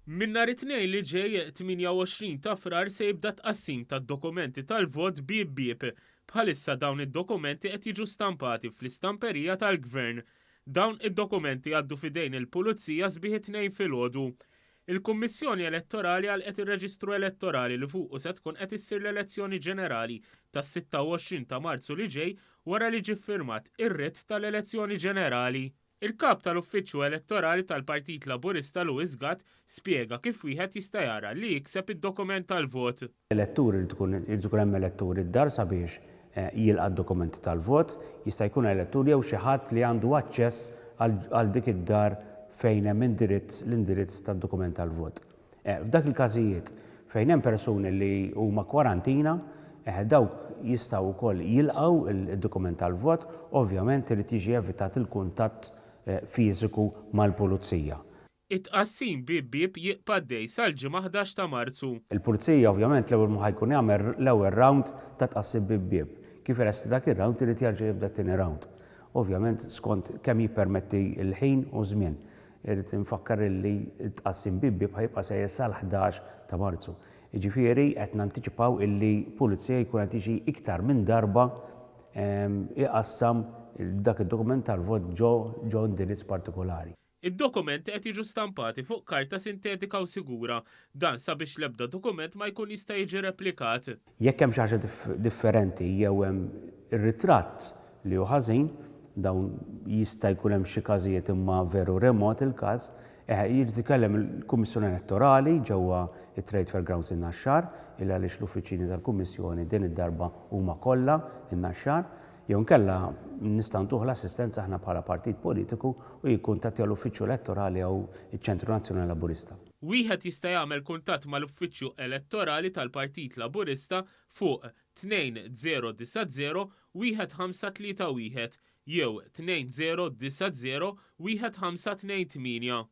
Min nhar it-tnejn li ġej 28 ta' frar se jibda tqassim tad-dokumenti tal-vot bieb. Bħalissa dawn id-dokumenti qed jiġu stampati fl-istamperija tal-Gvern. Dawn id-dokumenti għaddu fidejn il-Pulizija sbieħ it-tnejn filgħodu. Il-Kummissjoni Elettorali għalqet ir-Reġistru Elettorali li fuqu se tkun qed issir l-elezzjoni ġenerali tas-26 ta' Marzu li ġej wara li ġie ffirmat ir-ritt tal-elezzjoni ġenerali. Il-kap tal-Uffiċċju Elettorali tal-Partit Laburista Louis Gatt spjega kif wieħed jista' jara li jikseb id-dokument tal-vot. Elettur irid ikun hemm elettur id-dar sabiex jilqa' d-dokumenti tal-vot, jista' jkun elettur jew xi ħadd li għandu aċċess għal dik id-dar fejn hemm l-indirizz tad-dokument tal-vot. F'dak il-każijiet fejn hemm persuni li huma kwarantina, dawk jistgħu wkoll jilqgħu id-dokument tal-vot, ovvjament irid jiġi evitat il-kuntatt fiżiku mal-pulizija. It-tqassim bieb jibqa' dej sal-ġimgħa 11 ta' Marzu. Il-pulizija ovvjament l-ewwel ma ħajkun jagħmel l-ewwel round ta' tqassim bieb. Kif iresti dak ir-round irid jerġa' jibda t-tieni round. Ovvjament skont kemm jippermetti l-ħin u żmien. Irid infakkar li tqassim bieb ħajbqa' se sal-11 ta' Marzu. Jiġifieri qed nantiċipaw illi pulizija jkun qed jiġi iktar minn darba iqassam dak id-dokument tal-vot ġo indirizz partikolari. Id-dokumenti qed jiġu stampati fuq karta sintetika u sigura, dan sabiex l-ebda dokument ma jkun jista' jiġi replikat. Jekk hemm xi ħaġa differenti jew hemm ir-ritratt li hu ħażin, dawn jista' jkun hemm xi każijiet imma veru remot il-każ, jirid ikellem il-Kummissjoni Elettorali ġewwa it-Trade Fairgrounds in-Naxxar, illa għaliex l-uffiċjini tal-Kummissjoni din id-darba huma kollha in-Naxxar, jew nkella nistgħu ntuħu l-assistenza aħna bħala partit politiku u jikkuntattja l-Uffiċċju Elettorali jew iċ-Ċentru Nazzjonali Laburista. Wieħed jista' jagħmel kuntatt mal-Uffiċċju Elettorali tal-Partit Laburista fuq 2090 1531 jew 2090 1528.